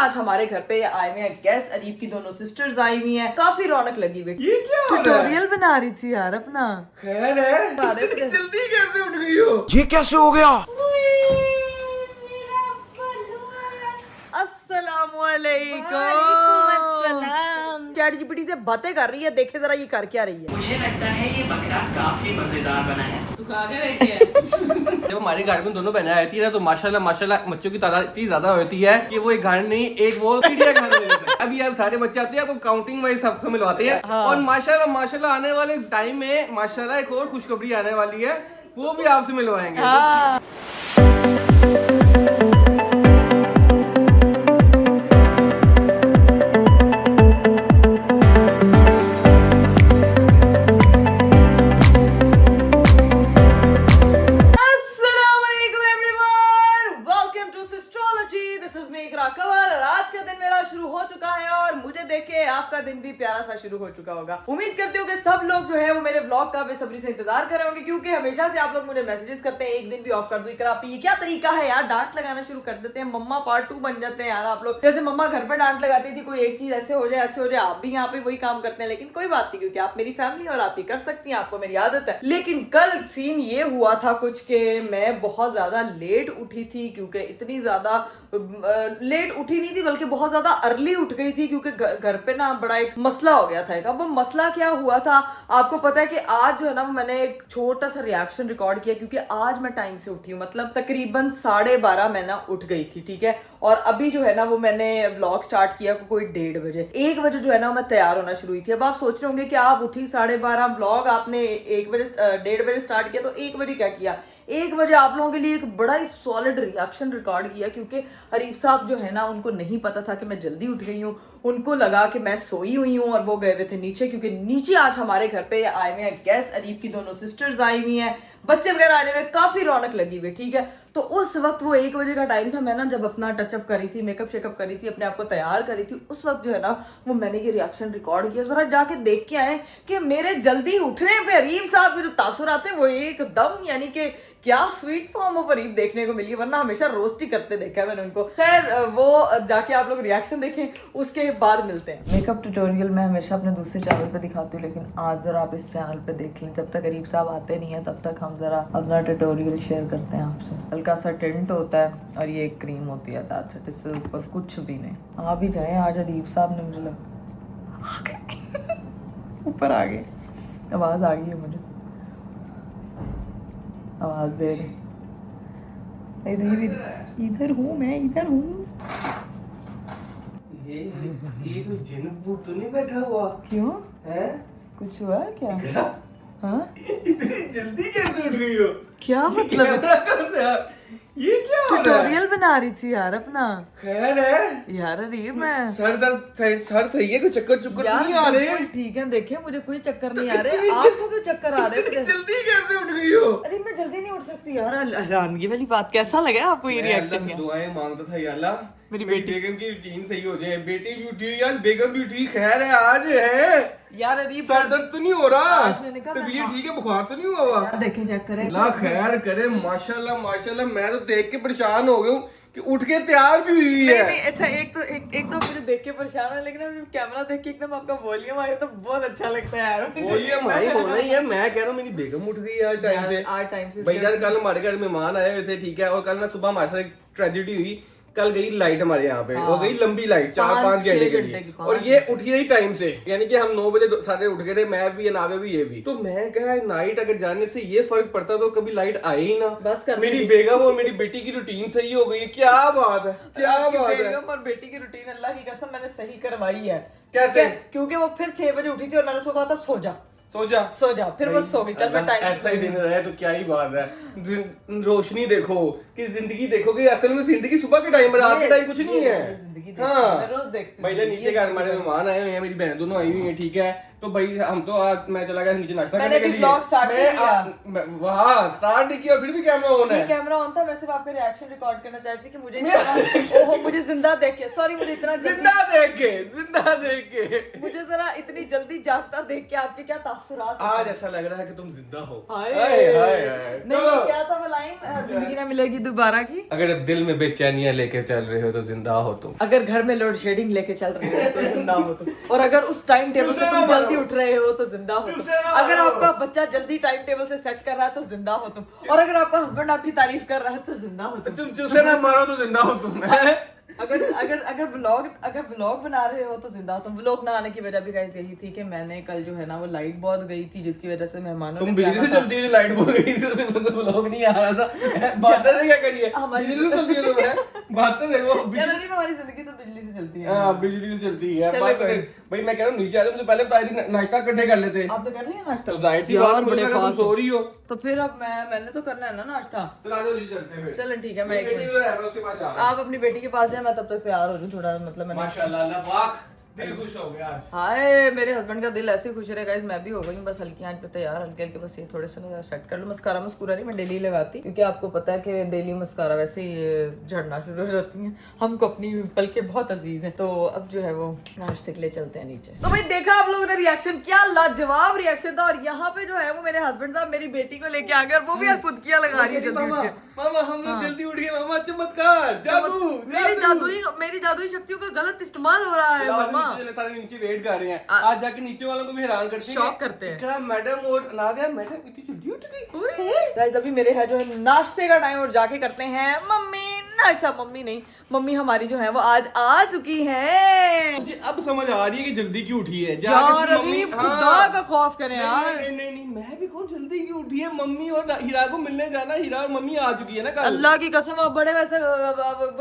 आज हमारे घर पे आए हुए हैं गेस्ट। अदीब की दोनों सिस्टर्स आई हुई हैं, काफी रौनक लगी हुई। ये क्या हो रहा है? ट्यूटोरियल बना रही थी यार अपना। खैर है, इतनी जल्दी कैसे उठ गई हो? ये कैसे हो गया? चैट जीपीटी से बातें कर रही है, देखे जरा ये कर क्या रही है। मुझे लगता है ये बकरा काफी मजेदार बना है। तू खा के बैठी जब हमारे घर में दोनों बहनें आती है ना तो माशाल्लाह माशाल्लाह बच्चों की तादाद इतनी ज्यादा होती है कि वो एक घर नहीं एक वो चिड़िया घर में रहता है। अभी यार सारे बच्चे आते हैं आपको काउंटिंग वाइज सबसे मिलवाते हैं। हाँ। और माशाल्लाह माशाल्लाह आने वाले टाइम में माशाल्लाह एक और खुशखबरी आने वाली है, वो भी आपसे मिलवाएंगे। हाँ। शुरू हो चुका है और मुझे देख के आपका दिन भी प्यारा सा शुरू हो चुका होगा। उम्मीद करती हूँ कि सब लोग जो है वो मेरे व्लॉग का बेसब्री से इंतजार कर रहे होंगे, क्योंकि हमेशा से आप लोग मुझे मैसेजेस करते हैं एक दिन भी ऑफ कर दो इकरा आपी, ये क्या तरीका है यार, डांट लगाना शुरू कर देते हैं, मम्मा पार्ट 2 बन जाते हैं यार आप लोग। जैसे मम्मा घर पर डांट लगाती थी, कोई एक चीज ऐसे हो जाए ऐसे हो जाए, आप भी यहाँ पे वही काम करते हैं, लेकिन कोई बात नहीं क्योंकि आप मेरी फैमिली और आप ही कर सकती हैं, आपको मेरी आदत है। लेकिन कल सीन ये हुआ था कुछ के मैं बहुत ज्यादा लेट उठी थी, क्योंकि इतनी ज्यादा लेट उठी नहीं थी बल्कि बहुत ज्यादा अर्ली उठ गई थी, क्योंकि घर पे ना बड़ा एक मसला हो गया था। अब वो मसला क्या हुआ था आपको पता है कि आज जो है ना मैंने एक छोटा सा रिएक्शन रिकॉर्ड किया, क्योंकि आज मैं टाइम से उठी हूँ, मतलब तकरीबन 12:30 मैं ना उठ गई थी, ठीक है। और अभी जो है ना वो मैंने व्लॉग स्टार्ट किया कोई 1:30 बजे, 1 बजे जो है ना मैं तैयार होना शुरू हुई थी। अब आप सोच रहे होंगे कि आप उठी 12:30, व्लॉग आपने 1 बजे 1:30 बजे स्टार्ट किया, तो 1 बजे क्या किया, 1 बजे आप लोगों के लिए एक बड़ा ही सॉलिड रिएक्शन रिकॉर्ड किया, क्योंकि हरीफ साहब जो है ना उनको नहीं पता था कि मैं जल्दी उठ गई हूँ, उनको लगा कि मैं सोई हुई हूँ और वो गए हुए थे नीचे, क्योंकि नीचे आज हमारे घर पे आए हुए हैं गेस्ट। अदीब की दोनों सिस्टर्स आई हुई हैं, बच्चे वगैरह आने में काफी रौनक लगी हुई, ठीक है। तो उस वक्त वो 1 बजे का टाइम था, मैं ना जब अपना टचअप करी थी, मेकअप शेकअप करी थी, अपने आप को तैयार करी थी, उस वक्त जो है ना वो मैंने ये रिएक्शन रिकॉर्ड किया। जरा जाके देख के आए कि मेरे जल्दी उठने पे अरीब साहब के जो तासुरात हैं वो एकदम, यानी कि क्या स्वीट फॉर्म ऑफ अरीब देखने को मिली, वरना हमेशा रोस्ट ही करते देखा है मैंने उनको। खैर वो जाके आप लोग रिएक्शन देखें, उसके बाद मिलते हैं। मेकअप ट्यूटोरियल मैं हमेशा अपने दूसरे चैनल पे दिखाती हूँ, लेकिन आज जरा आप इस चैनल पे देख लें। जब तक अरीब साहब आते नहीं है तब तक हम जरा अपना ट्यूटोरियल शेयर करते हैं आपसे। हल्का सा टिंट होता है और ये एक क्रीम होती है, दैट्स इट, इससे ऊपर कुछ भी नहीं। आ भी जाए आज अरीब साहब ने, मुझे ऊपर आ गए, आवाज आ गई है, मुझे आवाज दे रही, इधर हूँ मैं, इधर हूँ। ये कोई जिन भूत तो नहीं बैठा हुआ? क्यों, है कुछ हुआ है क्या? हाँ, इतनी जल्दी कैसे उठ गई हो? क्या मतलब? ये क्या हो रहा है? ट्यूटोरियल बना रही थी यार अपना। खैर है यार अरे मैं सर दर्द, सर सही है, कोई चक्कर चुक्कर तो नहीं आ रहे? बिल्कुल ठीक है, देखिए मुझे कोई चक्कर नहीं आ रहे, इतनी आपको क्यों चक्कर आ रहे हैं? जल्दी कैसे उठ गई हो? अरे मैं जल्दी नहीं उठ सकती यार, हैरानगी वाली बात। कैसा लगा आपको ये मैं अल्लाह रिएक्शन? से दुआएं मांगता था, या अल्लाह मेरी मेरी बेगम की रूटीन सही हो जाए। बेटी भी उठी यार, बेगम भी उठी, खैर है आज है। यार अरे सर दर्द तो नहीं हो रहा? आज मैंने कहा तबीयत मैं- ठीक है, बुखार तो नहीं हुआ हुआ? यार देखें चेक करें। अल्लाह खैर करे, माशाल्लाह माशाल्लाह। मैं तो देख के परेशान हो गया हूँ कि उठ के तैयार भी हुई नहीं है। नहीं, अच्छा एक तो मुझे देख के परेशान है, लेकिन अब कैमरा देख के एकदम आपका वॉल्यूम आया तो बहुत अच्छा लगता है यार। वॉल्यूम हाई होना ही है। मैं कह रहा हूँ मेरी बेगम उठ गई आज टाइम से। आज टाइम से भाई यार कल हमारे घर मेहमान आए हुए थे, ठीक है, और कल ना सुबह हमारे साथ एक ट्रेजेडी हुई। कल गई लाइट हमारे यहाँ पे, हो गई लंबी लाइट 4-5 घंटे के लिए, और ये उठी नहीं टाइम से, यानी कि हम 9 बजे सारे उठ गए थे, मैं भी, नावे भी, ये भी। तो मैं कहा नाइट अगर जाने से ये फर्क पड़ता तो कभी लाइट आई ही ना। बस कर मेरी बेगम और मेरी बेटी की रूटीन सही हो गई। क्या बात है, क्या बात है। बेगम और बेटी की रूटीन अल्लाह की कसम मैंने सही करवाई है। कैसे? क्योंकि वो फिर 6 बजे उठी थी और मैंने उसको कहा था सो जा सो जा, सो जा, फिर वो सो गई। कल मैं टाइम ऐसा ही दिन रहे तो क्या ही बात है। रोशनी देखो कि जिंदगी देखो कि असल में जिंदगी सुबह के टाइम, रात के टाइम कुछ नहीं है। जिंदगी हाँ, रोज देखती भाई जान नीचे घर हमारे मेहमान आए हुए हैं, मेरी बहन दोनों आई हुई हैं, ठीक है। तो भाई हम तो आज मैं चला गया नीचे नाश्ता करने के लिए। ब्लॉग स्टार्ट किया, वाह स्टार्ट नहीं किया, फिर भी कैमरा ऑन है। कैमरा ऑन था, मैं सिर्फ आपका रिएक्शन रिकॉर्ड करना चाहती थी कि मुझे ओहो मुझे जिंदा देख के, सॉरी मुझे इतना जिंदा देख के मुझे जरा इतनी जल्दी जागता देख के आपके क्या तासुरात आज ऐसा लग रहा है कि तुम जिंदा हो। हाय हाय। नहीं ये क्या था वो लाइन जिंदगी ना मिलेगी दोबारा की। अगर दिल में बेचैनियां लेके चल रहे हो तो जिंदा हो तुम। अगर घर में लोड शेडिंग लेके चल रहे हो तो जिंदा हो तुम। और अगर उस टाइम टेबल से तुम जल्दी उठ रहे हो तो जिंदा हो तुम। अगर आपका बच्चा जल्दी टाइम टेबल से सेट कर रहा है तो जिंदा हो तुम। और अगर आपका हस्बैंड आपकी तारीफ कर रहा है तो जिंदा हो तुम। तुम चूसे ना मारो तो जिंदा हो तुम। अगर अगर अगर व्लॉग बना रहे हो तो जिंदा हो तुम। व्लॉग ना आने की वजह भी गाइस यही थी कि मैंने कल जो है ना वो लाइट बहुत गई थी जिसकी वजह से मेहमानों तुम बिजली से चलती है, लाइट बहुत गई थी उसमें व्लॉग नहीं आ रहा था। बातें से क्या करिए, बिजली से चलती है तुम्हें। बातें देखो नहीं हमारी जिंदगी तो बिजली से चलती है। हाँ बिजली से चलती है। भाई मैं कह रहा हूँ नीचे आ जाओ, मुझे पहले बताई थी नाश्ता इकट्ठे कर लेते। आपने कर लिया नाश्ता? तो जाहिर सी बात बड़े तुम सो रही हो तो फिर अब मैंने तो करना है ना नाश्ता। तो आ जाओ नीचे चलते हैं फिर। चलो ठीक है मैं एक मिनट उसके बाद जा रहा हूं। आप अपनी बेटी के पास जाए मैं तब तक तैयार हो जाऊं थोड़ा मतलब मैंने माशाल्लाह अल्लाह पाक दिल खुश हो गया आज। हाय मेरे हस्बैंड का दिल ऐसे खुश रहेगा। मैं भी हो गई बस हल्की आंच पे तैयार हल्के हल्के बस ये थोड़े से ना सेट कर लो। मस्कारा मस्कुरा नहीं मैं डेली लगाती क्योंकि आपको पता है कि डेली मस्कारा वैसे ही झड़ना शुरू हो जाती है। हमको अपनी पल के बहुत अजीज हैं। तो अब जो है वो नाश्ते के लिए चलते हैं नीचे। तो भाई देखा आप लोगों ने रिएक्शन, क्या लाजवाब रिएक्शन था। और यहाँ पे जो है वो मेरे हस्बैंड साहब मेरी बेटी को लेके आ गए और वो भी यार फुदकियां लगा रही है जल्दी उठ के। मामा हम लोग जल्दी उठ गए मामा, चमत्कार जादू। मेरी जादुई शक्तियों का गलत इस्तेमाल हो रहा है मामा। सारे नीचे वेट कर रहे हैं, आज जाके नीचे वालों को भी हैरान करते हैं, शॉक करते हैं। क्या मैडम और ना गया मैडम इतनी जल्दी उठ गई। गाइस अभी मेरे है जो है नाश्ते का टाइम और जाके करते हैं मम्मी नाश्ता। मम्मी नहीं, मम्मी हमारी जो है वो आज आ चुकी है। मुझे अब समझ आ रही है कि जल्दी क्यों उठी है। यार अभी खुदा का खौफ करें यार। नहीं मैं भी कौन जल्दी क्यों उठी है। मम्मी और हीरा को मिलने जाना, हीरा और मम्मी आ चुकी है ना कल। अल्लाह की कसम आप बड़े वैसे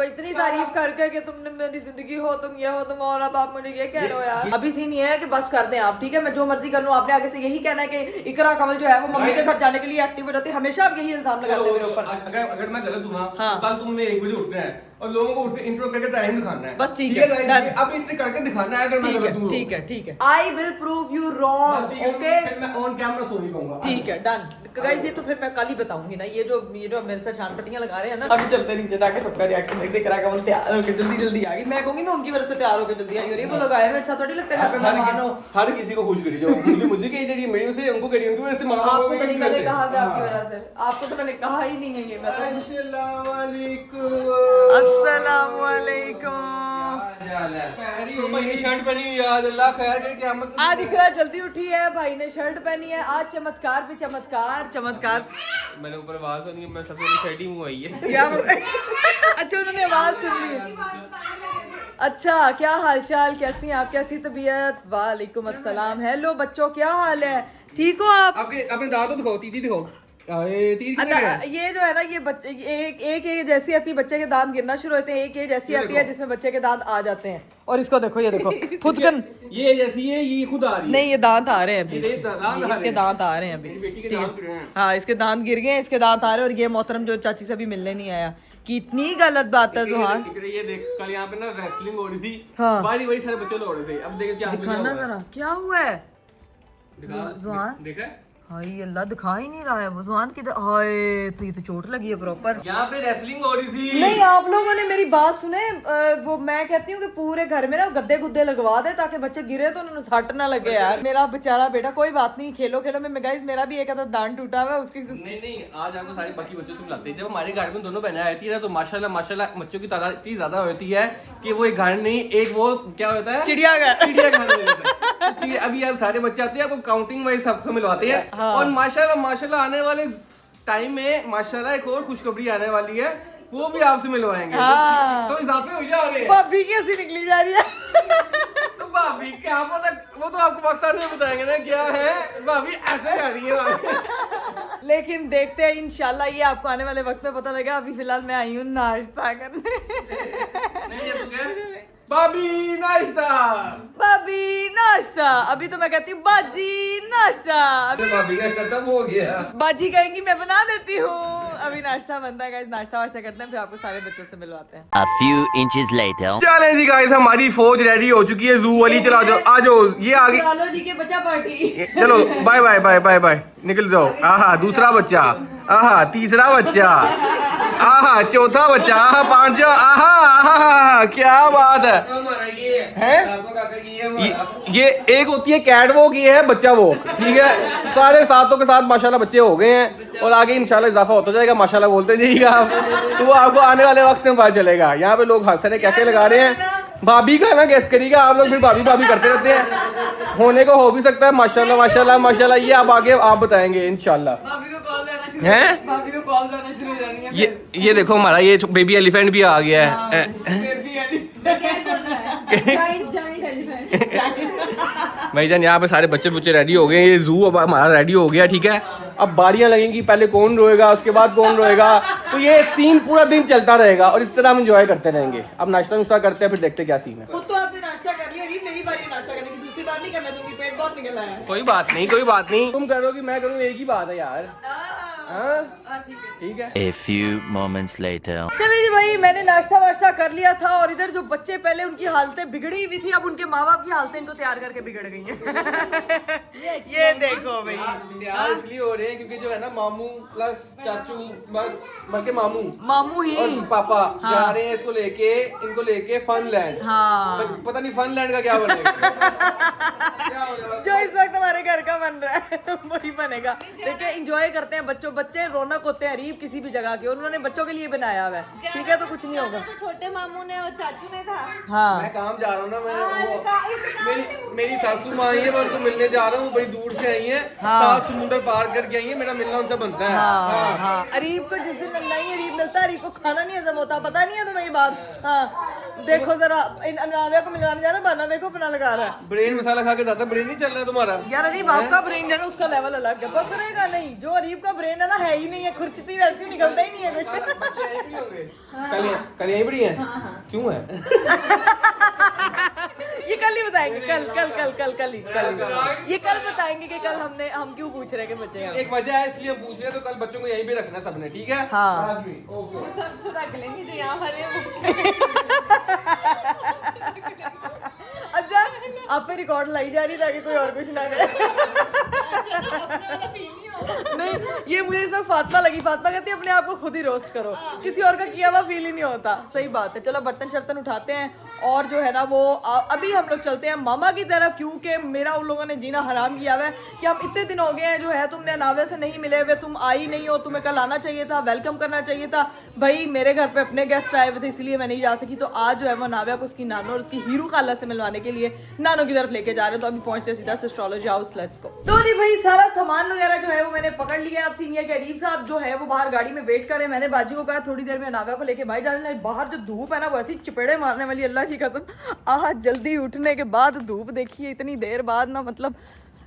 इतनी तारीफ करके कि तुमने मेरी जिंदगी हो, तुम ये हो, तुम और अब आप मुझे ये कह रहे हो यार। अभी सीन ये है कि बस कर दें आप, ठीक है मैं जो मर्जी कर लूं। आपने आगे से यही कहना है कि इकरा कमल जो है वो मम्मी के घर जाने के लिए एक्टिव हो जाती है। हमेशा आप यही इल्जाम लगाते हैं मेरे ऊपर। अगर मैं गलत हूँ ना हाँ। तो कल तुमने 1 बजे उठना है और लोगों को उठ के इंट्रो करके टाइम दिखाना है। बस ठीक है guys, अब इसने करके दिखाना है अगर मैं गलत हूँ। ठीक है I will prove you wrong. Okay मैं ऑन कैमरा सो नहीं कहूंगा। ठीक है डन गाइस। ये तो फिर मैं कल ही बताऊंगी ना। ये जो मेरे साथ छान पट्टियां लगा रहे हैं ना। अभी चलते नीचे जाके सबका रिएक्शन देख रहा है। तैयार होकर जल्दी आ गई। मैं कहूंगी मैं उनकी वजह से तैयार होकर जल्दी आई। और ये वो लोग आए हैं अच्छा थोड़ी लगता है। हर किसी को खुश करी जाओ। मुझे कही जरिए मेरी से उनको करी उनकी वजह से आपको तो नहीं मैंने कहा कि आपकी वजह से। आपको तो मैंने कहा ही नहीं है ये। मैं तो अस्सलाम वालेकुम। भाई ने शर्ट पहनी हुई याद अल्लाह खैर करे क़यामत। आज दिख रहा जल्दी उठी है भाई ने शर्ट पहनी है। आज चमत्कार पे चमत्कार। मैंने ऊपर आवाज सुनी है, मैं सबसे शर्ट ही मुंह आई है। क्या अच्छा उन्होंने आवाज सुन ली। अच्छा क्या हालचाल, कैसी हैं आप, कैसी तबीयत? वालेकुम अस्सलाम। हेलो बच्चों क्या हाल है, ठीक हो आप? आपके अपने दांत तो दिखाओ, तीती दिखाओ। ये जो है ना ये बच्चे एक जैसी आती है, बच्चे के दांत गिरना शुरू होते हैं। एक जैसी आती है जिसमें बच्चे के दांत आ जाते हैं। और इसको देखो, ये देखो खुदकन ये जैसी है, ये खुद आ रही है। नहीं ये दांत आ रहे हैं अभी, इसके दांत आ रहे हैं मेरी अभी। बेटी के दांत गिरे हैं। हाँ इसके दांत गिर गए, इसके दांत आ रहे हैं। और ये मोहतरम जो चाची से भी मिलने नहीं आया, कितनी गलत बात है जुहान। ये देख कल यहाँ पे ना रेसलिंग हो रही थी। हाँ। बड़ी सारे बच्चे लोग हो रहे थे। अब देख क्या दिखाना जरा क्या हुआ है जुहान। देखा हाय अल्लाह दिखा ही नहीं रहा है वो जुहान किधर। हाय तो ये तो चोट लगी है प्रॉपर। यहाँ पे रेसलिंग हो रही थी। नहीं आप लोगों ने मेरी बात सुने। वो मैं कहती हूँ कि पूरे घर में ना गद्दे गुद्दे लगवा दे ताकि बच्चे गिरे तो उन्हें सट ना लगे यार। मेरा बेचारा बेटा कोई बात नहीं, खेलो खेलो में गाइस मेरा भी एक आधा दांत टूटा हुआ है उसकी। नहीं आज आपको सारे बाकी बच्चों से मिलाते हैं। जब हमारे घर में दोनों बहनें आती है ना तो माशाल्लाह बच्चों की तादाद इतनी ज्यादा होती है कि वो एक घर नहीं, एक वो क्या होता है चिड़ियाघर। अभी आप सारे बच्चे आते हैं, आपको काउंटिंग वाइज सबसे मिलवाते हैं। और माशाल्लाह आने वाले टाइम में माशाल्लाह एक और खुशखबरी आने वाली है, वो भी आपसे मिलवाएंगे। हाँ। तो इजाफे हो जा रहे हैं। भाभी कैसी निकली जा रही है। तो भाभी क्या पता, वो तो आपको वक्त आने में बताएंगे ना क्या है। भाभी ऐसे आ रही है भाभी। लेकिन देखते हैं इंशाल्लाह ये आपको आने वाले वक्त में पता लगेगा। अभी फिलहाल मैं आई हूँ नाश्ता करने। नहीं ये तो क्या भाभी नाश्ता। अभी तो मैं कहती हूँ बाजी नाश्ता। भाभी का खत्म हो गया। बाजी कहेंगी मैं बना देती हूँ। अभी नाश्ता बनता है गाइस, नाश्ता वाश्ता करते हैं फिर आपको सारे बच्चों से मिलवाते हैं। A few inches later. चले जी गाइस हमारी फौज रेडी हो चुकी है। जू वाली चला जाओ, आ जाओ ये आगे। लालो जी के बच्चा पार्टी। चलो bye bye bye bye bye निकल जाओ। आहा दूसरा बच्चा, आहा तीसरा बच्चा, आहा चौथा बच्चा, आहा पांचवा, आहा क्या बात है। ये एक होती है कैट वॉक, ये है बच्चा वॉक, ठीक है। सारे सातों के साथ माशाल्लाह बच्चे हो गए हैं और आगे इंशाल्लाह इजाफा होता जाएगा, माशाल्लाह बोलते जाइएगा आप, तो वो आपको आने वाले वक्त में पता चलेगा। यहाँ पे लोग हंस रहे, क्या लगा रहे हैं, भाभी का ना गेस करिएगा आप लोग, फिर भाभी भाभी करते रहते हैं, होने को हो भी सकता है। माशाल्लाह माशाल्लाह माशाल्लाह, ये आप आगे आप बताएंगे इंशाल्लाह। भाभी को कॉल देना शुरू हैं? भाभी को कॉल देना शुरू हो जानी है। ये देखो हमारा ये बेबी एलिफेंट भी आ गया है। भाईजान यहाँ पे सारे बच्चे बुच्चे रेडी हो गए, ये जू अब हमारा रेडी हो गया, ठीक है। अब बारियां लगेंगी, पहले कौन रोएगा, उसके बाद कौन रोएगा, तो ये सीन पूरा दिन चलता रहेगा और इस तरह हम एंजॉय करते रहेंगे। अब नाश्ता नुश्ता करते हैं, फिर देखते क्या सीन है। खुद तो आपने नाश्ता कर लिया, अभी मेरी बारी नाश्ता करने की, दूसरी बार नहीं करना दूंगी, पेट बहुत निकल आया है। कोई बात नहीं कोई बात नहीं, तुम करोगी मैं करूँ, एक ही बात है यार। हाँ? ठीक है। A few moments later. चलिए जी भाई, मैंने नाश्ता वाश्ता कर लिया था और इधर जो बच्चे पहले उनकी हालतें बिगड़ी हुई थी, अब उनके माँ बाप की हालतें इनको तैयार करके बिगड़ गई हैं। ये देखो भाई, तैयार इसलिए हो रहे हैं क्योंकि जो है ना मामू प्लस चाचू, बस बल्कि मामू ही और पापा जा रहे हैं इसको लेके, इनको लेके फनलैंड। हाँ, पता नहीं फनलैंड का क्या बनेगा। क्या होगा? जो इस वक्त हमारे घर का बन रहा है वही बनेगा। देखिए एंजॉय करते हैं बच्चे रौनक होते हैं अरीब किसी भी जगह के, उन्होंने बच्चों के लिए बनाया हुआ है, ठीक है, तो कुछ नहीं होगा। तो छोटे मामू ने और चाचू ने था। हाँ, मैं काम जा रहा हूँ ना, मैंने मेरी सासू माँ आई है, मैं उनको मिलने जा रहा हूँ, बड़ी दूर से आई है, सात समुंदर पार करके आई है, मेरा मिलना उनसे बनता है। हाँ। अरीब को जिस दिन नहीं अरीब मिलता है, अरीब को खाना नहीं हजम होता, पता नहीं है तुम्हें ये बात। हाँ, देखो जरा इन अनाविया को मिलवाने जा रहा है, बहाना देखो अपना लगा रहा है। ब्रेन मसाला खा के ज्यादा ब्रेन नहीं चल रहा है तुम्हारा यार अरीब आपका ब्रेन है ना, उसका लेवल अलग है, पकड़ेगा नहीं। जो अरीब का ब्रेन है ना, है ही नहीं है, खुरचती रहती है, निकलता ही नहीं है कुछ। बच्चे यहीं भी होंगे? कल यहीं बड़ी हैं? क्यों है? ये कल ही बताएंगे, कल ये कल बताएंगे कि कल हम क्यों पूछ रहे हैं कि बच्चे हैं। एक वजह है इसलिए हम पूछ रहे हैं, तो कल बच्चों को यहीं पे रखना सबने, ठीक है? हाँ। लाजमी, ओके। सब रख लेंगे जो यहाँ वाले अच्छा, आप पे रिकॉर्ड लाई जा रही ताकि कोई और कुछ ना करे। नहीं, ये मुझे इस वक्त फातिमा लगी, फातिमा कहती है अपने आप को खुद ही रोस्ट करो, किसी और का किया हुआ फील ही नहीं होता। सही बात है। चलो बर्तन शर्तन उठाते हैं और जो है ना वो अभी हम लोग चलते हैं मामा की तरफ, क्योंकि मेरा उन लोगों ने जीना हराम किया हुआ है कि हम इतने दिन हो गए हैं जो है तुमने अनावे से नहीं मिले हुए, तुम आई नहीं हो, तुम्हें कल आना चाहिए था, वेलकम करना चाहिए था। भाई मेरे घर पे अपने गेस्ट आए हुए थे इसलिए मैं नहीं जा सकी, तो आज जो है वो नाविया को उसकी नानो और उसकी हीरू खाला से मिलवाने के लिए नानो की तरफ लेके जा रहे हैं। तो अभी पहुंचते हैं सीधा एस्ट्रोलॉजी हाउस, लेट्स गो। तो जी भाई सारा सामान वगैरह जो है वो मैंने पकड़ लिया है। अब सीनियर के अरीब साहब जो है वो बाहर गाड़ी में वेट कर रहे हैं। मैंने बाजी को कहा थोड़ी देर में नाविया को लेके भाई जाने, बाहर जो धूप है ना वो ऐसी चपेड़े मारने वाली, अल्लाह की कसम। आज जल्दी उठने के बाद धूप देखिए इतनी देर बाद ना, मतलब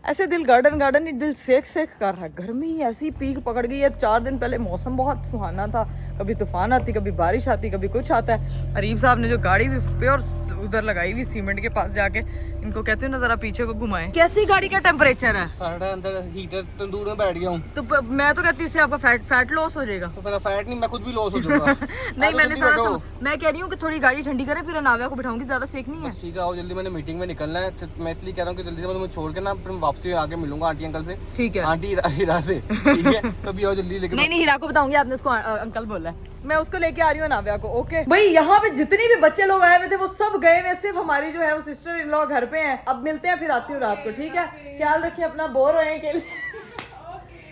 ऐसे दिल गार्डन ही दिल सेक कर रहा है। गर्मी ऐसी पीक पकड़ गई है। 4 दिन पहले मौसम बहुत सुहाना था, कभी तूफान आती, कभी बारिश आती, कभी कुछ आता है। अरीब साहब ने जो गाड़ी भी प्योर उधर लगाई हुई सीमेंट के पास जाके, इनको कहते हो ना जरा पीछे को घुमाएं। कैसी गाड़ी का टेम्परेचर है? साढ़े अंदर हीटर तंदूर में बैठ गया हूँ। तो मैं तो कहती हूँ इससे आपका फैट लॉस हो जाएगा। तो मेरा फैट नहीं, मैं खुद भी लॉस हो जाऊंगा। नहीं मैंने सारा मैं कह रही हूँ कि थोड़ी गाड़ी ठंडी करें, फिर नाविया को बिठाऊंगी, ज्यादा सेक नहीं है। ठीक है, आओ जल्दी, मैंने मीटिंग में निकलना है, तो मैं इसलिए कह रहा हूँ कि जल्दी से मैं तुम्हें छोड़ के ना फिर वापसी आके मिलूंगा आंटी अंकल से। ठीक है। आंटी हीरा से, ठीक है? तो भी आओ जल्दी लेके। नहीं हीरा को बताऊंगी, आपने उसको अंकल बोला है, मैं उसको लेके आ रही हूँ नाविया को। ओके भाई, यहाँ पे जितने भी बच्चे लोग आए हुए थे वो सब गए हुए, सिर्फ हमारी जो है वो सिस्टर इन लॉ घर पे हैं। अब मिलते हैं, फिर आती हूँ रात को, ठीक है? ख्याल रखिए अपना, बोर होए के लिए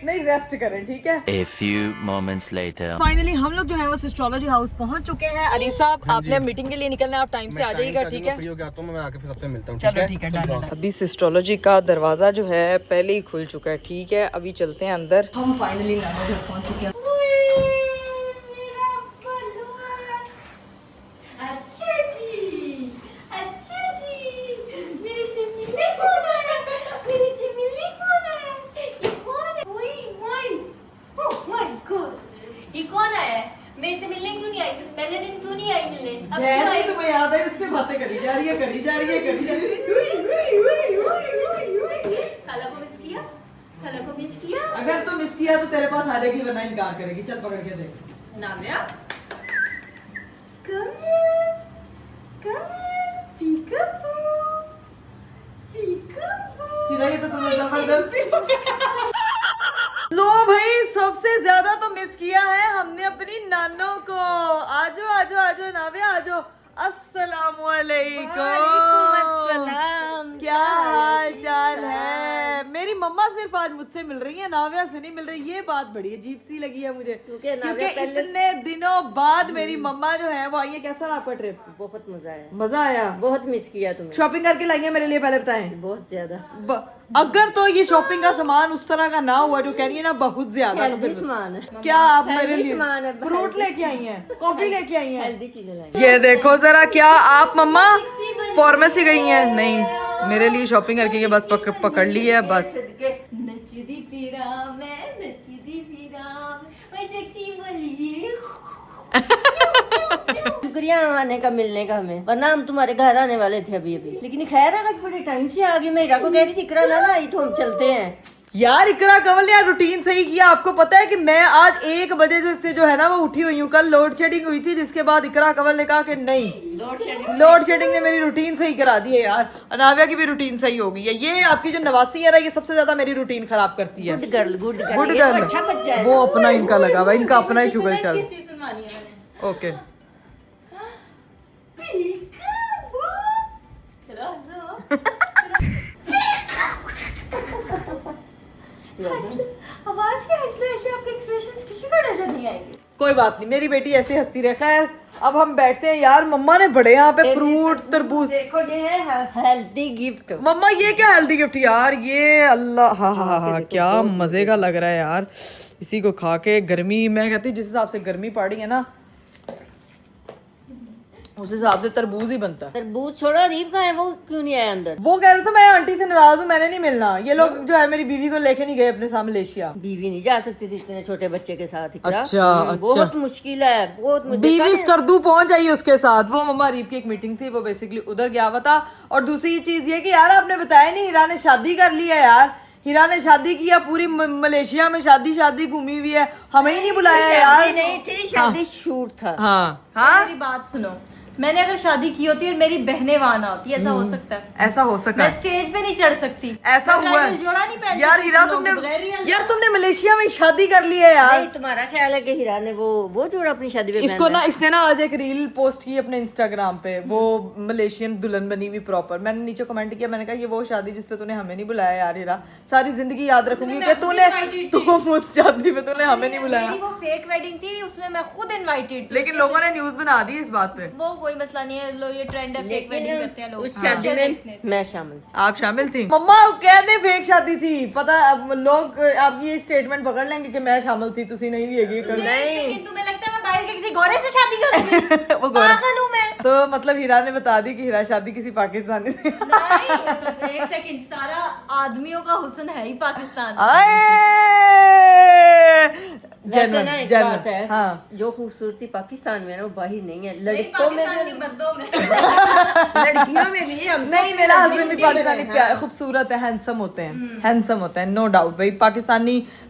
नहीं, रेस्ट करें, ठीक है? A few moments later. Finally हम लोग जो है वो एस्ट्रोलॉजी हाउस पहुंच चुके हैं। अरीब साहब आपने मीटिंग के लिए निकलना है, आप टाइम से आ जाइएगा, ठीक है? फ्री हो गया तो मैं आके फिर सबसे मिलता हूँ। चलो ठीक है, डन। अभी एस्ट्रोलॉजी का दरवाजा जो है पहले ही खुल चुका है, ठीक है? अभी चलते हैं अंदर। हम फाइनली नानो घर पहुंच चुके हैं। मेरे से मिलने क्यों नहीं आई? पहले दिन क्यों नहीं आई मिलने? अब बहन क्यों नहीं आई? तुम्हें याद है, इससे बातें करी जा रही है। खाला को मिस किया? खाला को मिस किया? अगर तुम मिस किया तो तेरे पास आ जाएगी, वरना इनकार करेगी। चल पकड़ के देख। नाविया come here, come here, peekaboo, peekaboo। ये तो तुम्हें जबरदस्ती। लो भाई, सबसे ज्यादा तो मिस किया है हमने अपनी नानो को। आजो आजो आजो नाविया, आजो। अस्सलामुअलैकुम। सिर्फ आज मुझसे मिल रही है, नाव्या से नहीं मिल रही। ये बात बड़ी अजीब सी लगी है मुझे, क्योंकि क्योंकि नाव्या पहले- इतने दिनों बाद मेरी मम्मा जो है वो आई है। कैसा रहा आपका ट्रिप? बहुत मजा आया, मजा आया? बहुत मिस किया तुम्हें। शॉपिंग करके लाई है मेरे लिए, पहले बताएं। बहुत ज्यादा। अगर तो ये शॉपिंग का सामान उस तरह का ना हुआ जो कह रही है ना बहुत ज्यादा, तो हेल्दी फिर सामान है, क्या आप मेरे हेल्दी लिए सामान है, फ्रूट लेके आई हैं, कॉफी लेके आई हैं? हेल्दी चीजें लाई। ये देखो जरा, क्या आप मम्मा फार्मेसी गई हैं? नहीं, मेरे लिए शॉपिंग करके ये बस पकड़ ली है बस। नचदी फिरा मैं, नचदी फिरा मैं, सेक्सी बोलिए। शुक्रिया आने का, मिलने का हमें, वरना हम तुम्हारे घर आने वाले थे अभी अभी। लेकिन खैर है, आज बड़े टाइम से आ गई। मैं इरा को कह रही थी इकरा ना आई तो हम चलते हैं। यार इकरा कंवल ने यार रूटीन सही किया। आपको पता है कि मैं आज 1 बजे से जो है ना वो उठी हुई हूँ। कल लोड शेडिंग हुई थी, जिसके बाद इकरा कंवल ने कहा कि नहीं, लोड शेडिंग ने मेरी रूटीन सही करा दी है यार। अनाव्या की भी रूटीन सही हो गई है। ये आपकी जो नवासी है ना, ये सबसे ज्यादा मेरी रूटीन खराब करती है। Good girl, good girl, good ये तो गर्ल, अच्छा बच्चा है। वो अपना इनका लगा हुआ, इनका अपना ही शुगर चल। ओके आवाज से ऐसे आपके एक्सप्रेशंस किसी को नजर नहीं आएंगे। कोई बात नहीं, मेरी बेटी ऐसे हंसती रहे। खैर अब हम बैठते हैं यार। मम्मा ने बड़े यहाँ पे फ्रूट तरबूज। देखो ये है हेल्दी गिफ्ट। मम्मा ये क्या हेल्दी गिफ्ट यार? ये अल्लाह, हाँ हाँ हाँ, क्या मजे का लग रहा है यार। इसी को खा के गर्मी, मैं कहती हूँ जिस हिसाब से गर्मी पड़ रही है ना, उस हिसाब से तरबूज ही बनता है। तरबूज छोड़ा, रीब कहाँ है? वो क्यों नहीं आया अंदर? वो कह रहे थे मैं आंटी से नाराज हूँ, मैंने नहीं मिलना। ये लोग जो है मेरी बीवी को लेके नहीं गए अपने साथ मलेशिया। बीवी नहीं जा सकती थी इतने छोटे बच्चे के साथ। इकरा। अच्छा, बहुत मुश्किल है, बहुत। बीवी स्कर्दू पहुंच आई उसके साथ। वो मम्मा रीब की एक मीटिंग थी, वो बेसिकली उधर गया हुआ था। और दूसरी चीज ये कि यार आपने बताया नहीं, हीरा ने शादी कर ली है यार। हीरा ने शादी किया, पूरी मलेशिया में शादी घूमी हुई है, हमें ही नहीं बुलाया यार। नहीं थी शादी, शूट था। हाँ हाँ, मेरी बात सुनो, मैंने अगर शादी की होती और मेरी बहनें वहां ना होती, ऐसा हो सकता है? ऐसा हो सका मैं है। स्टेज पे नहीं चढ़ सकती, ऐसा मैं हुआ bridal जोड़ा नहीं पहन यार। सकती हीरा तुम लोग तुमने बगैर real यार तुमने मलेशिया में शादी कर ली है यार। नहीं, तुम्हारा ख्याल है कि हीरा ने वो जोड़ा अपनी शादी में इसको ना, इसने ना आज एक रील पोस्ट की अपने इंस्टाग्राम पे, वो मलेशियन दुल्हन बनी हुई प्रॉपर। मैंने नीचे कमेंट किया, मैंने कहा ये वो शादी जिसपे तूने हमें नहीं बुलाया यार हीरा। सारी जिंदगी याद रखूंगी कि तूने तुम उस शादी पे तूने हमें नहीं बुलाया। मेरी वो फेक वेडिंग थी, उसमें मैं खुद इनवाइटेड थी। लेकिन लोगों ने न्यूज बना दी इस बात पे। वो कोई मसला नहीं है, ये ट्रेंड है, फेक वेडिंग करते हैं लोग। उस शादी में मैं शामिल। आप शामिल थी? मम्मा कहने फेक शादी थी, पता अब लोग अब ये स्टेटमेंट पकड़ लेंगे कि मैं शामिल थी, तुसी नहीं भी है। लेकिन तुम्हें लगता है मैं बाहर के किसी गोरे से शादी करूंगी? वो गोरा। पागल हूं मैं। तो मतलब हीरा ने बता दी कि हीरा शादी किसी पाकिस्तानी से। नहीं तो एक सेकंड, सारा आदमियों का हुस्न है ही पाकिस्तान। वैसे ना एक जन्नत, बात है, हाँ। जो खूबसूरती पाकिस्तान में है ना वो बाहर नहीं है। नहीं, लड़कों में पाकिस्तान की मर्दों में। लड़कियों में भी हम नहीं, मेरा हस्बैंड भी पाकिस्तानी खूबसूरत है, हैंडसम होते हैं, हैंडसम होते हैं, नो डाउट भाई।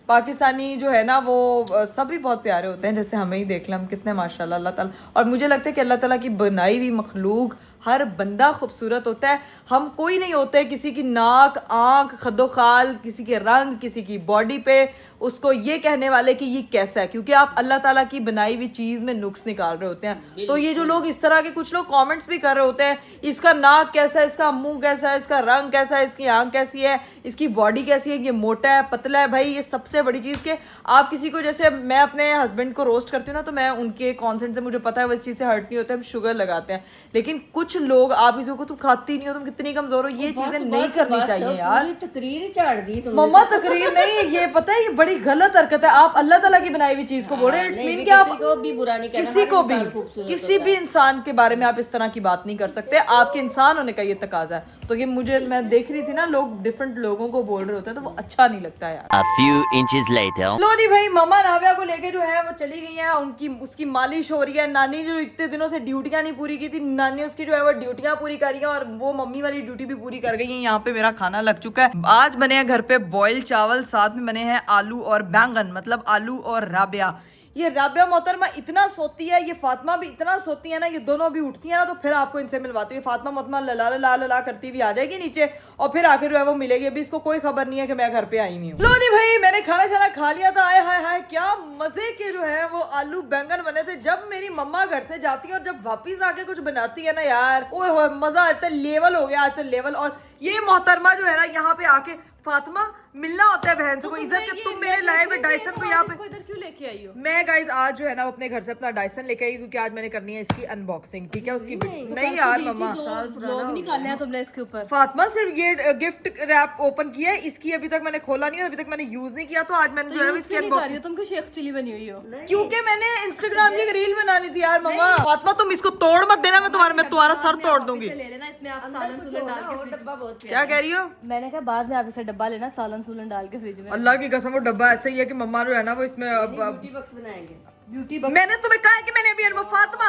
पाकिस्तानी जो है ना वो सभी बहुत प्यारे होते हैं, जैसे हमें ही देख लें हम कितने माशाल्लाह अल्लाह ताला। और मुझे लगता है कि अल्लाह ताला की बनाई हुई मखलूक, हर बंदा खूबसूरत होता है। हम कोई नहीं होते किसी की नाक, आंख, खद्दोखाल, किसी के रंग, किसी की बॉडी पे उसको ये कहने वाले कि ये कैसा है, क्योंकि आप अल्लाह ताला की बनाई हुई चीज में नुक्स निकाल रहे होते हैं। तो ये जो लोग इस तरह के, कुछ लोग कमेंट्स भी कर रहे होते हैं, इसका नाक कैसा है, इसका मुंह कैसा है, इसका रंग कैसा है, इसकी आंख कैसी है, इसकी बॉडी कैसी है, ये मोटा है, पतला है। भाई ये सबसे बड़ी चीज के आप किसी को, जैसे मैं अपने हस्बैंड को रोस्ट करती हूँ ना, तो मैं उनके कॉन्सेंट से, मुझे पता है वो इस चीज से हर्ट नहीं होते, हम शुगर लगाते हैं। लेकिन कुछ लोग, आप किसी को तुम खाती नहीं हो, तुम कितनी कमजोर हो, ये चीजें नहीं करनी चाहिए यार। तकरीर झाड़ दी तुमने। मम्मा तकरीर नहीं, ये पता है ये बड़ी गलत हरकत है। आप अल्लाह ताला की बनाई हुई चीज को बोल रहे हैं। इट्स मीन कि आप किसी को भी बुरा नहीं कहना, किसी हर को भी, इंसान खूबसूरत किसी होता भी है। इंसान के बारे में आप इस तरह की बात नहीं कर सकते। आपके इंसान होने का ये तकाजा है। तो ये मुझे, मैं देख रही थी ना, लोग डिफरेंट लोगों को बोल रहे होते हैं, तो वो अच्छा नहीं लगता यार। A few inches later. लो जी भाई, मम्मा नाव्या को लेके जो है वो चली गई है, उनकी उसकी मालिश हो रही है। नानी जो इतने दिनों से ड्यूटियां नहीं पूरी की थी, नानी उसकी जो है वो ड्यूटियां पूरी कर रही है, और वो मम्मी वाली ड्यूटी भी पूरी कर गई है। यहाँ पे मेरा खाना लग चुका है। आज बने हैं घर पे बॉयल चावल, साथ में बने हैं आलू और बैंगन, मतलब आलू और राबिया। ये राबिया मोहतरमा इतना सोती है, ये फातिमा भी इतना सोती है ना, ये दोनों भी उठती है ना तो फिर आपको इनसे मिलवाती हूँ। फातिमा मोहतरमा लला लला लला करती हुई आ जाएगी नीचे, और फिर आके जो है वो मिलेगी। अभी इसको कोई खबर नहीं है कि मैं घर पे आई नहीं हूँ। लो नहीं भाई, मैंने खाना शाना खा लिया था। आए हाय हाय, क्या मजे के जो है वो आलू बैंगन बने थे। जब मेरी मम्मा घर से जाती है और जब वापिस आके कुछ बनाती है ना यार, ओए होए मजा आता है। लेवल हो गया आज तो, लेवल। और ये मोहतरमा जो है ना यहाँ पे आके, फातिमा मिलना होता है बहन से, कोई इज्जत के तुम मेरे लाए हुए डायसन को यहाँ पे इधर क्यों लेके आई हो? मैं गाइज आज जो है ना अपने घर से अपना डायसन लेके आई क्योंकि आज मैंने करनी है इसकी अनबॉक्सिंग, ठीक है? उसकी नहीं यार मम्मा, व्लॉग निकाले हैं तुमने इसके ऊपर। फातिमा सिर्फ ये गिफ्ट रैप ओपन किया है, इसकी अभी तक मैंने खोला नहीं और अभी तक मैंने यूज नहीं किया, तो आज मैंने जो है इसकी अनबॉक्सिंग, तुम क्यों शेख चिली बनी हुई हो? क्योंकि मैंने इंस्टाग्राम की एक रील बनानी थी यार मम्मा। फातिमा तुम इसको तोड़ मत देना, मैं तुम्हारा सर तोड़ दूंगी। ले लेना, इसमें आप सालन सूलन डाल के डब्बा बहुत क्या कह रही हो? मैंने कहा बाद में आप इसे डब्बा लेना, सालन सूलन डाल के फ्रिज में। अल्लाह की कसम वो डब्बा ऐसे ही है कि मम्मा जो है ना वो इसमें ब्यूटी बॉक्स बनाएंगे। ब्यूटी मैंने तुम्हें कहा है कि मैंने अभी अनुभव, फातिमा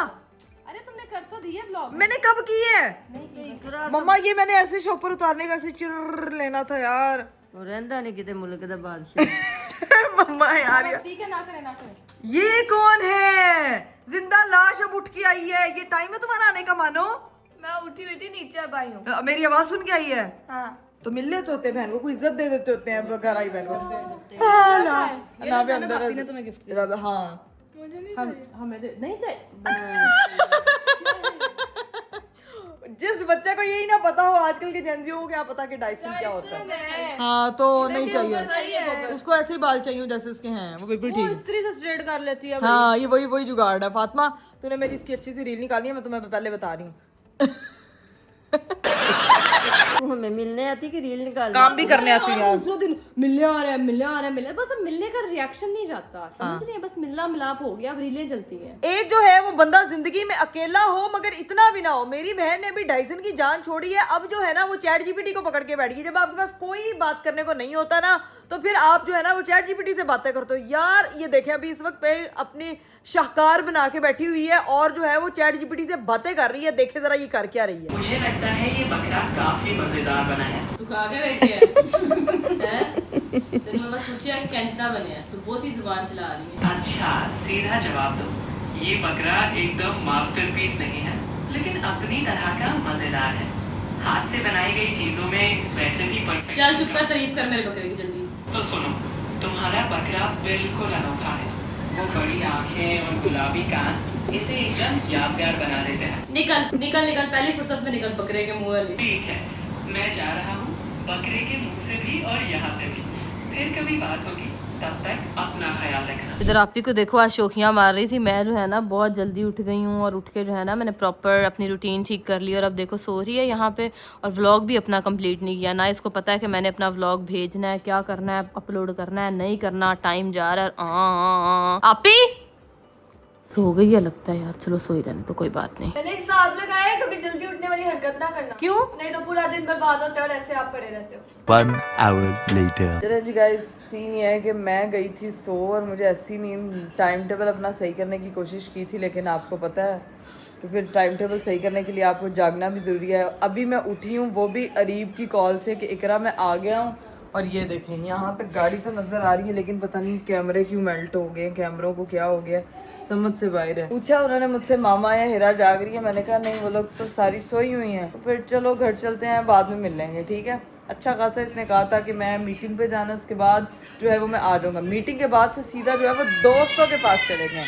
अरे तुमने कर तो दिए ब्लॉग। मैंने कब की है मम्मा? ये मैंने ऐसे शॉपर उतारने का ऐसे चिर लेना था यार। रहंदा नहीं किते मुल्क दा बादशाह। मम्मा यार ठीक है, ना करे ना करे। ये कौन है? जिंदा लाश अब उठ के आई है। ये टाइम है तुम्हारा आने का मानो? मैं उठी हुई थी, नीचे अब आई हूँ। मेरी आवाज सुन के आई है? हाँ। तो मिल लेते होते बहन को, कोई इज्जत दे देते होते हैं घर आई बहन को। ये ना तो भी जाना अंदर भाभी ने तुम्हें गिफ्ट दिया। हाँ मुझे नहीं चाहिए। हमें नहीं चाहिए। जिस बच्चे को यही ना पता हो, आजकल के जेंजियों को क्या पता कि डायसन क्या होता है। हाँ तो नहीं चाहिए उसको, ऐसे ही बाल चाहिए जैसे उसके हैं, वो बिल्कुल ठीक है। स्त्री से स्ट्रेट कर लेती है। हाँ ये वही जुगाड़ है। फातिमा तूने मेरी इसकी अच्छी सी रील निकाली है, मैं तुम्हें पहले बता रही हूँ। हमें मिलने आती कि रील निकाल काम भी करने आती है यार। दूसरे दिन मिलने आ रहा है, मिलने आ रहा है, मिलने, बस अब मिलने का रिएक्शन नहीं जाता, समझ रही है? बस मिलना मिलाप हो गया, अब रीलें चलती हैं। एक जो है वो बंदा जिंदगी में अकेला हो मगर इतना भी ना हो। मेरी बहन ने भी डायसन की जान छोड़ी है, अब जो है ना वो चैट जीपीटी को पकड़ के बैठ गई। जब आपके पास कोई बात करने को नहीं होता ना, तो फिर आप जो है ना वो चैट जीपीटी से बातें करते हो। यार ये देखें अभी इस वक्त पे अपनी शाहकार बना के बैठी हुई है और जो है वो चैट जीपीटी से बातें कर रही है। देखे जरा ये कर क्या रही है। मुझे लगता है ये बकरा काफी मजेदार बना है। तू खा के बैठी है? तेरे में बस पूछिया कि कैंसना बने हैं, तू बहुत ही जुबान चला रही है। अच्छा सीधा जवाब दो, ये बकरा एकदम मास्टरपीस नहीं है, लेकिन अपनी तरह का मजेदार है। हाथ से बनाई गई चीजों में वैसे भी परफेक्ट। चल चुप कर, तारीफ कर मेरे बकरे की जल्दी। तो सुनो, तुम्हारा बकरा बिल्कुल अनोखा है। वो बड़ी आंखें और गुलाबी कान इसे एकदम यादगार बना देते हैं। निकल निकल निकल, पहली फुर्सत में निकल बकरे के मुंह वाली। ठीक है, मैं जा रहा हूँ बकरे के मुंह से भी और यहाँ से भी। फिर कभी बात होगी, तब तक अपना ख्याल रखना। इधर आपी को देखो, आज शोखियाँ मार रही थी। मैं जो है ना बहुत जल्दी उठ गई हूँ और उठ के जो है ना मैंने प्रॉपर अपनी रूटीन ठीक कर ली और अब देखो सो रही है यहाँ पे। और व्लॉग भी अपना कंप्लीट नहीं किया ना, इसको पता है कि मैंने अपना व्लॉग भेजना है, क्या करना है, अपलोड करना है, नहीं करना, टाइम जा रहा है। आपी सो गई है लगता है यार, चलो सोई रहने तो कोई बात नहीं। मैंने हिसाब लगाया है, कभी जल्दी उठने वाली हरकत ना करना। क्यों? नहीं तो पूरा दिन बर्बाद होता है और ऐसे आप पड़े रहते हो। 1 hour later. चलो जी गाइस, सीन ये है कि मैं गई थी सो और मुझे ऐसी नींद, टाइम टेबल अपना सही करने की कोशिश की थी, लेकिन आपको पता है कि फिर टाइम टेबल सही करने के लिए आपको जागना भी ज़रूरी है। अभी मैं उठी हूँ वो भी अरीब की कॉल से कि इकरा मैं आ गया हूँ। और ये देखें यहाँ पे गाड़ी तो नज़र आ रही है लेकिन पता नहीं कैमरे क्यों मेल्ट हो गए, कैमरों को क्या हो गया, समझ से बाहर है। पूछा उन्होंने मुझसे मामा या हिरा जाग रही है, मैंने कहा नहीं वो लोग तो सारी सोई हुई हैं। तो फिर चलो घर चलते हैं, बाद में मिल लेंगे, ठीक है? अच्छा खासा इसने कहा था कि मैं मीटिंग पे जाना, उसके बाद जो है वो मैं आ जाऊँगा। मीटिंग के बाद से सीधा जो है वो दोस्तों के पास चलेंगे।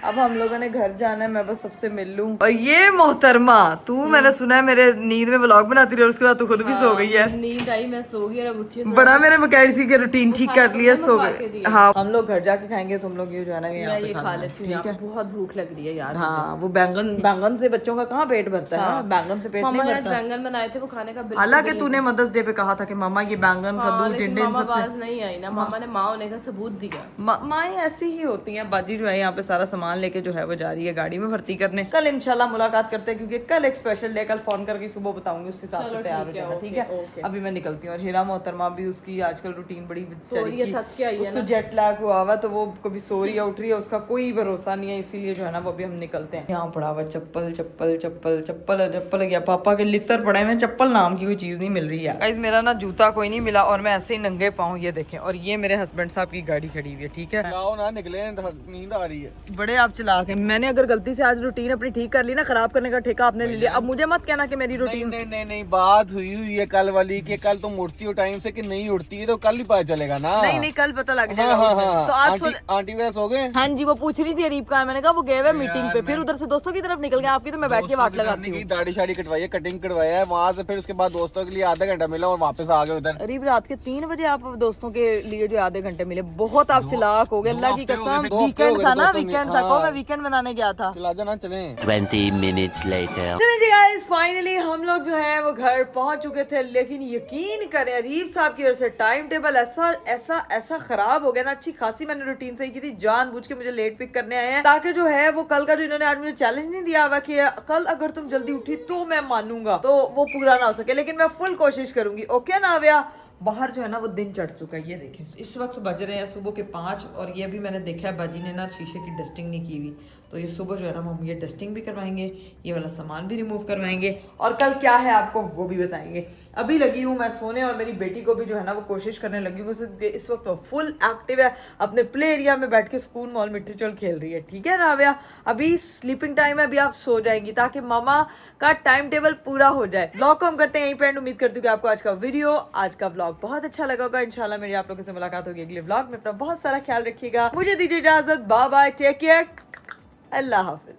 अब हम लोगों ने घर जाना है, मैं बस सबसे मिल लूं। और ये मोहतरमा तू, मैंने सुना है मेरे नींद में व्लॉग बनाती रही और उसके बाद तू खुद भी सो गई है। नींद आई, मैं सो गई और अब उठी हूँ। बड़ा मेरे बकैसी के रूटीन ठीक कर लिया, सो खा के गए। दिया। हाँ हम लोग घर जाके खाएंगे, तुम लोग ये जो है ना यहाँ मैं पे ये खा खाना है, लेती हूँ, ठीक है? बहुत भूख लग रही है यार। हाँ वो बैंगन से बच्चों का कहाँ पेट भरता है? बैंगन से पेट नहीं मामा ने भरता। बैंगन बनाए थे, वो खाने का बिल्कुल हालांकि तूने मदर्स डे पे कहा था कि मामा ये बैंगन कद्दू टिंडे इन मामा सबसे पास नहीं आई ना, मामा ने माँ होने का सबूत दिया। माएँ ऐसी ही होती हैं। बाजी जो है यहाँ पे सारा सामान लेके जो है वो जा रही है गाड़ी में भर्ती करने। कल इंशाल्लाह मुलाकात करते हैं क्योंकि कल एक स्पेशल डे, कल फोन करके सुबह बताऊंगी, उस हिसाब से तैयार हो जाना, ठीक है? अभी मैं निकलती हूँ। और हीरा मोहतरमा भी, उसकी आजकल रूटीन बड़ी बेचारी की, थक के आई है उसको जेट लैग हुआ हुआ, तो वो कभी सो रही है उठ रही है, उसका कोई भरोसा नहीं है, इसीलिए जो है ना वो अभी हम निकलते हैं। यहाँ पड़ा हुआ चप्पल चप्पल चप्पल चप्पल चप्पल गया, पापा के लितर पड़े में, चप्पल नाम की कोई चीज नहीं मिल रही है। गाइस मेरा ना जूता कोई नहीं मिला और मैं ऐसे ही नंगे पाँव, ये देखें। और ये मेरे हस्बैंड साहब की गाड़ी खड़ी हुई है, ठीक है? ना निकले, नींद आ रही है। बड़े आप चलाक हैं। मैंने अगर गलती से आज रूटीन अपनी ठीक कर ली ना, खराब करने का ठेका आपने ले लिया। अब मुझे मत कहना कि मेरी रूटीन नहीं बात हुई है कल वाली कि कल तुम उठती हो टाइम से कि नहीं उठती है, तो कल ही पता चलेगा ना। नहीं कल पता लग जाएगा। हाँ, तो आज आंटी वगैरह सो गए? हाँ जी, वो पूछ रही थी अरीब का, मैंने कहा वो गए हुए मीटिंग पे, फिर उधर से दोस्तों की तरफ निकल गए। आपकी तो मैं बैठ के बात लगाती हूँ। दाढ़ी शाड़ी कटवाई है, कटिंग करवाया है वहाँ से, फिर उसके बाद दोस्तों के लिए आधा घंटा मिला और वापस आ गए उधर। अरीब रात के 3 बजे आप दोस्तों के लिए जो आधे घंटे मिले, बहुत आप चिल्लाक हो गए। अल्लाह की कसम, वीकेंड था ना, वीकेंड था। मैं वीकेंड मनाने गया था। चला जाना, चले 20 minutes later. चलिए जी गाइस, फाइनली हम लोग जो है वो घर पहुंच चुके थे, लेकिन यकीन करें अरीब साहब की वजह से टाइम टेबल ऐसा खराब हो गया ना। अच्छी खासी मैंने रूटीन सही की थी, जानबूझ के मुझे लेट पिक करने आए हैं ताकि जो है वो कल का जो इन्होंने आज मुझे चैलेंज नहीं दिया हुआ कि कल अगर तुम जल्दी उठी तो मैं मानूंगा, तो वो पूरा ना हो सके। लेकिन मैं फुल कोशिश करूंगी। ओके नाविया? बाहर जो है ना वो दिन चढ़ चुका है। ये देखें इस वक्त बज रहे हैं सुबह के 5 और ये भी मैंने देखा है बाजी ने ना शीशे की डस्टिंग नहीं की हुई, तो ये सुबह जो है ना हम ये डस्टिंग भी करवाएंगे, ये वाला सामान भी रिमूव करवाएंगे और कल क्या है आपको वो भी बताएंगे। अभी लगी हूँ मैं सोने और मेरी बेटी को भी जो है ना वो कोशिश करने लगी हूँ। इस वक्त वो फुल एक्टिव है, अपने प्ले एरिया में बैठ के स्कूल मॉल मिट्टी चल खेल रही है। ठीक है नाविया? अभी स्लीपिंग टाइम है, अभी आप सो जाएंगी ताकि मामा का टाइम टेबल पूरा हो जाए। ब्लॉग को हम करते हैं यहीं पे। उम्मीद करती हूँ कि आपको आज का ब्लॉग बहुत अच्छा लगा होगा। इंशाल्लाह मेरी आप लोगों से मुलाकात होगी अगले ब्लॉग में। अपना बहुत सारा ख्याल रखिएगा। मुझे दीजिए इजाजत। बाय बाय, टेक केयर, अल्लाह हाफिज।